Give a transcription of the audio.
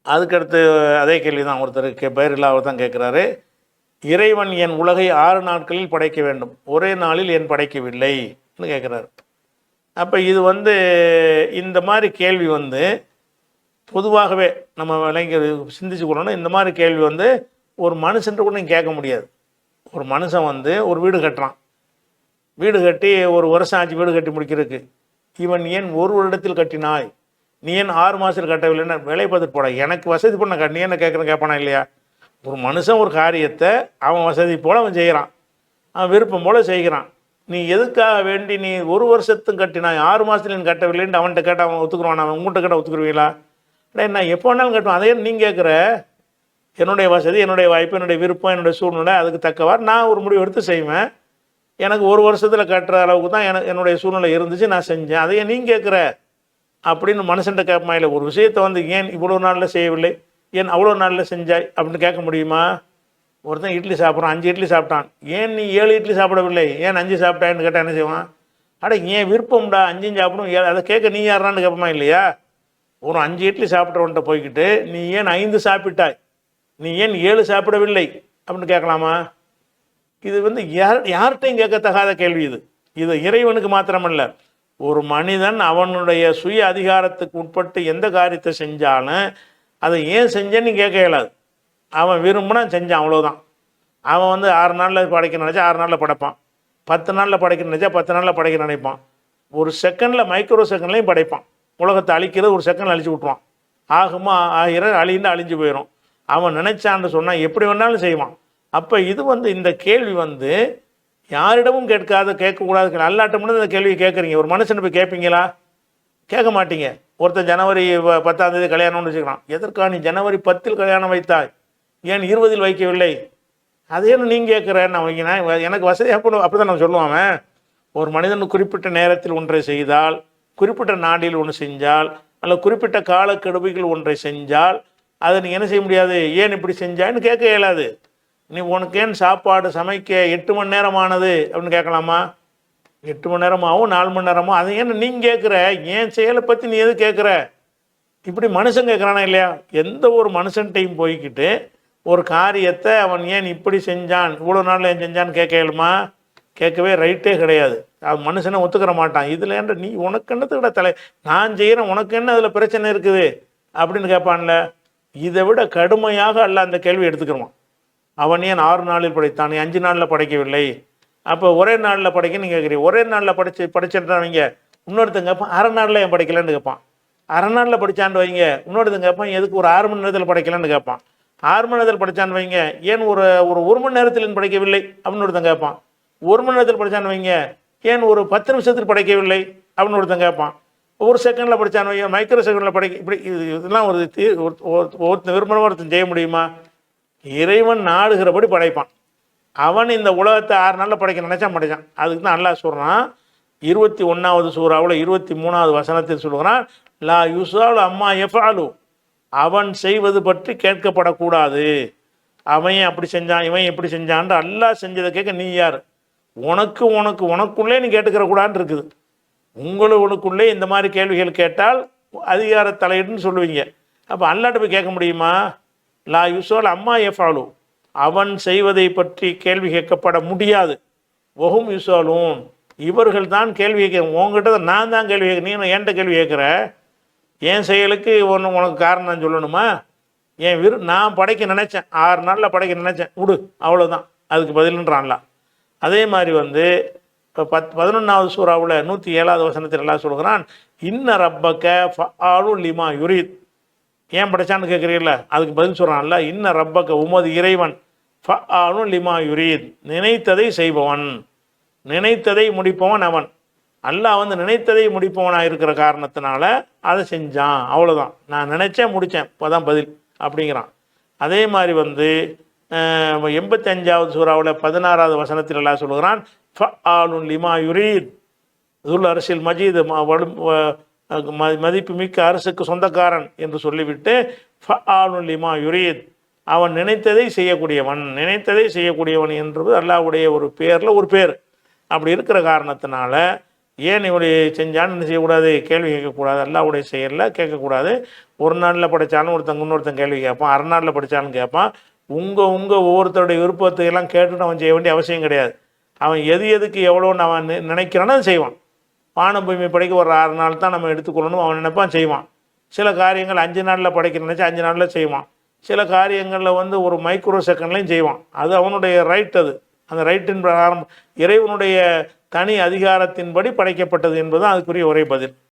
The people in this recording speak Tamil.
அதுக்கடுத்து அதே கேள்வி தான் ஒருத்தர் பேர் இல்லாமல் தான் கேட்குறாரு. இறைவன் என் உலகை 6 நாட்களில் படைக்க வேண்டும், ஒரே நாளில் ஏன் படைக்கவில்லைன்னு கேட்குறாரு. அப்போ இது இந்த மாதிரி கேள்வி பொதுவாகவே நம்ம விளங்கி சிந்திச்சு கொள்ளணும். இந்த மாதிரி கேள்வி ஒரு மனுஷன்ட்டு கூட நீங்கள் கேட்க முடியாது. ஒரு மனுஷன் ஒரு வீடு கட்டுறான், வீடு கட்டி ஒரு வருஷம் ஆச்சு வீடு கட்டி முடிக்கிறதுக்கு. இவன் ஏன் ஒரு வருடத்தில் கட்டினாய், நீ ஏன் 6 மாதத்தில் கட்டவில்லைன்னா விலை பார்த்துட்டு போட, எனக்கு வசதி பண்ண நீ என்ன கேட்பானா இல்லையா? ஒரு மனுஷன் ஒரு காரியத்தை அவன் வசதி போல் அவன் செய்கிறான், அவன் விருப்பம் போல் செய்கிறான். நீ எதுக்காக வேண்டி நீ ஒரு வருஷத்துக்கு கட்டினாய் 6 மாதத்தில் நீ கட்டவில்லைன்னு அவன்கிட்ட கேட்டால் அவன் ஒத்துக்குருவான்? அவன் உங்கள்கிட்ட கேட்டால் ஒத்துக்குருவீங்களா? நான் எப்போ வேணாலும் கட்டுவேன், அதையே நீங்கள் கேட்குற? என்னுடைய வசதி, என்னுடைய வாய்ப்பு, என்னுடைய விருப்பம், என்னுடைய சூழ்நிலை, அதுக்கு தக்கவாறு நான் ஒரு முடிவு எடுத்து செய்வேன். எனக்கு ஒரு வருஷத்தில் கட்டுற அளவுக்கு தான் என்னுடைய சூழ்நிலை இருந்துச்சு, நான் செஞ்சேன், அதையே நீங்கள் கேட்குற அப்படின்னு மனுஷன்ட்ட கேட்பமா? இல்லை, ஒரு விஷயத்தை ஏன் இவ்வளோ நாளில் செய்யவில்லை, ஏன் அவ்வளோ நாளில் செஞ்சாய் அப்படின்னு கேட்க முடியுமா? ஒருத்தன் இட்லி சாப்பிட்றான், 5 இட்லி சாப்பிட்டான், ஏன் நீ 7 இட்லி சாப்பிடவில்லை, ஏன் 5 சாப்பிட்டான்னு கேட்டால் என்ன செய்வான்? ஏன் விருப்பம்டா 5 சாப்பிடும், அதை கேட்க நீ யாரான்னு கேட்பமா இல்லையா? ஒரு 5 இட்லி சாப்பிட்றவன்ட்ட போய்கிட்டு நீ ஏன் 5 சாப்பிட்டாய், நீ ஏன் 7 சாப்பிடவில்லை அப்படின்னு கேட்கலாமா? இது யார்கிட்டையும் கேட்கத்தகாத கேள்வி. இது இறைவனுக்கு மாத்திரமல்ல, ஒரு மனிதன் அவனுடைய சுய அதிகாரத்துக்கு உட்பட்டு எந்த காரியத்தை செஞ்சாலும் அதை ஏன் செஞ்சேன்னு கேட்க இயலாது. அவன் விரும்பினா செஞ்சான், அவ்வளோதான். அவன் 6 நாளில் படைக்க நினச்சா 6 நாளில் படைப்பான், 10 நாளில் படைக்க நினச்சா 10 நாளில் படைக்க நினைப்பான், ஒரு செகண்டில் மைக்ரோ செகண்ட்லையும் படைப்பான். உலகத்தை அழிக்கிறது ஒரு செகண்ட் அழிச்சு விட்ருவான். ஆகுமா ஆகிற அழிந்து அழிஞ்சு போயிடும். அவன் நினைச்சான்னு சொன்னால் எப்படி வேணாலும் செய்வான். அப்போ இது இந்த கேள்வி யாரிடமும் கேட்கக்கூடாது. அல்லாட்ட மட்டும் இந்த கேள்வியை கேட்குறீங்க, ஒரு மனுஷனை போய் கேட்பீங்களா? கேட்க மாட்டீங்க. ஒருத்தன் ஜனவரி 10ஆம் தேதி கல்யாணம்னு வச்சுக்கலாம், எதற்கா நீ ஜனவரி 10 கல்யாணம் வைத்தாய், ஏன் 20 வைக்கவில்லை, அதேன்னு நீங்கள் கேட்குறேன்னு அவங்க எனக்கு வசதியாக அப்படி தான் நான் சொல்லுவான். ஒரு மனிதன் குறிப்பிட்ட நேரத்தில் ஒன்றை செய்தால், குறிப்பிட்ட நாடில் ஒன்று செஞ்சால், அல்ல குறிப்பிட்ட காலக்கெடுவைகள் ஒன்றை செஞ்சால் அதை நீ என்ன செய்ய முடியாது, ஏன் இப்படி செஞ்சான்னு கேட்க இயலாது. நீ உனக்கு ஏன் சாப்பாடு சமைக்க 8 மணி நேரம் ஆனது அப்படின்னு கேட்கலாமா? 8 மணி நேரமாகவும் 4 மணி நேரமோ அதை ஏன்னு நீங்கள் கேட்குற? ஏன் செயலை பற்றி நீ எது கேட்குற? இப்படி மனுஷன் கேட்குறானா இல்லையா? எந்த ஒரு மனுஷன்ட்டையும் போய்கிட்டு ஒரு காரியத்தை அவன் ஏன் இப்படி செஞ்சான், இவ்வளோ நாளில் ஏன் செஞ்சான்னு கேட்க இயலுமா? கேட்கவே ரைட்டே கிடையாது. அவன் மனுஷனை ஒத்துக்கிற மாட்டான். இதில் ஏன்டா நீ உனக்கு என்னத்துக்கிட்ட தலை, நான் செய்கிறேன், உனக்கு என்ன அதில் பிரச்சனை இருக்குது அப்படின்னு கேட்பான்ல. இதை விட கடுமையாக அல்ல அந்த கேள்வி எடுத்துக்கிறோம். அவன் ஏன் 6 நாளில் படைத்தான், நீ 5 நாளில் படைக்கவில்லை, அப்போ ஒரே நாளில் படைக்க நீங்கள் கேட்குறீங்க. ஒரே நாளில் படிச்சுட்டு வைங்க, இன்னொருத்தங்க கேட்பான் 1/2 நாளில் ஏன் படைக்கலன்னு கேட்பான். 1/2 நாளில் படித்தான்னு வைங்க, இன்னொருத்தங்க கேட்பான் எதுக்கு ஒரு 6 மணி நேரத்தில் படைக்கலன்னு கேட்பான். 6 மணி நேரத்தில் படித்தான்னு வைங்க, ஏன் ஒரு 1 மணி நேரத்தில் படைக்கவில்லை அப்படின்னு ஒருத்தன் கேட்பான். 1 மணி நேரத்தில் படித்தான்னு வைங்க, ஏன் ஒரு 10 நிமிஷத்தில் படைக்கவில்லை அப்படின்னு ஒருத்தன் கேட்பான். ஒரு செகண்டில் படித்தான்னு வைங்க, மைக்ரோ செகண்டில் படைக்க, இப்படி இதெல்லாம் ஒருத்தன் விரும்புகிறவன் ஒருத்தன் செய்ய முடியுமா? இறைவன் நாடுகிறபடி படைப்பான். அவன் இந்த உலகத்தை 6 நாளில் படைக்க நினைச்சா படைச்சான். அதுக்கு தான் அல்லாஹ் சொல்கிறான் 21வது சூறாவில் 23வது வசனத்தில் சொல்கிறான், லா யுசாலு அம்மா எஃபாலு, அவன் செய்வது பற்றி கேட்கப்படக்கூடாது. அவன் அப்படி செஞ்சான், இவன் எப்படி செஞ்சான்ட்டு அல்லாஹ் செஞ்சதை கேட்க நீ யார்? உனக்குள்ளே நீ கேட்டுக்கிற கூடாதுன்னு இருக்குது. உங்களுக்குள்ளே இந்த மாதிரி கேள்விகள் கேட்டால் அதிகார தலையீடுன்னு சொல்லுவீங்க. அப்போ அல்லாட்ட போய் கேட்க முடியுமா? லா யுசால் அம்மா எஃபாலு, அவன் செய்வதை பற்றி கேள்வி கேட்கப்பட முடியாது. ஒஹும் யுசாலூன், இவர்கள் தான் கேள்வி கேட்க. உங்ககிட்ட நான் தான் கேள்வி கேட்க, நீ என்கிட்ட கேள்வி கேட்குற? என் செயலுக்கு உனக்கு காரணம் நான் சொல்லணுமா? நான் படைக்க நினச்சேன், 6 நாளில் படைக்க நினச்சேன், விடு, அவ்வளோதான் அதுக்கு பதிலுன்றான்ல. அதே மாதிரி இப்போ 11வது சூறாவில் 107வது வசனத்தில் எல்லாம் சொல்கிறான், இன்ன ரப்பக்க ஃபஆலு லிமா யுரீத். ஏன் படைச்சான்னு கேட்குறீங்கள, அதுக்கு பதில் சொல்கிறான்ல, இன்ன ரப்பக்க, உமது இறைவன், ஃபஆலு லிமா யுரீத், நினைத்ததை செய்பவன், நினைத்ததை முடிப்பவன் அவன். அல்லாஹ் நினைத்ததை முடிப்பவனாக இருக்கிற காரணத்தினால அதை செஞ்சான், அவ்வளோதான். நான் நினச்சேன் முடித்தேன், இப்போ தான் பதில் அப்படிங்கிறான். அதே மாதிரி 85வது சூறாவில் 16வது வசனத்தில் எல்லாம் சொல்கிறான், ஃபஆலுன் லிமா யுரீத், துல் அரசியல் மஜீத், மதிப்பு மிக்க அரசுக்கு சொந்தக்காரன் என்று சொல்லிவிட்டு ஃபஆலுன் லிமா யுரீத், அவன் நினைத்ததை செய்யக்கூடியவன், நினைத்ததை செய்யக்கூடியவன் என்பது அல்லாஹ்வுடைய ஒரு பேரில் ஒரு பேர். அப்படி இருக்கிற காரணத்தினால ஏன் இப்படி செஞ்சான்னு என்ன செய்யக்கூடாது, கேள்வி கேட்கக்கூடாது. அல்லாஹ்வுடைய செயலில் கேட்கக்கூடாது. ஒரு நாளில் படித்தாலும் இன்னொருத்தன் கேள்வி கேட்பான், அரை நாளில் படித்தாலும் கேட்பான். உங்கள் ஒவ்வொருத்தருடைய விருப்பத்தை எல்லாம் கேட்டுட்டு அவன் செய்ய வேண்டிய அவசியம் கிடையாது. அவன் எதுக்கு எவ்வளோன்னு அவன் நினைக்கிறானோ அதை செய்வான். வானம் பூமி படைக்க ஒரு 6 நாள் தான் நம்ம எடுத்துக்கொள்ளணும் அவன் நினைப்பான், செய்வான். சில காரியங்கள் 5 நாளில் படைக்க நினச்சா 5 நாளில் செய்வான். சில காரியங்களில் வந்து ஒரு மைக்ரோ செகண்ட்லையும் செய்வான். அது அவனுடைய ரைட். அந்த ரைட்டின் பிரகாரம் இறைவனுடைய தனி அதிகாரத்தின்படி படைக்கப்பட்டது என்பது அதுக்குரிய ஒரே பதில்.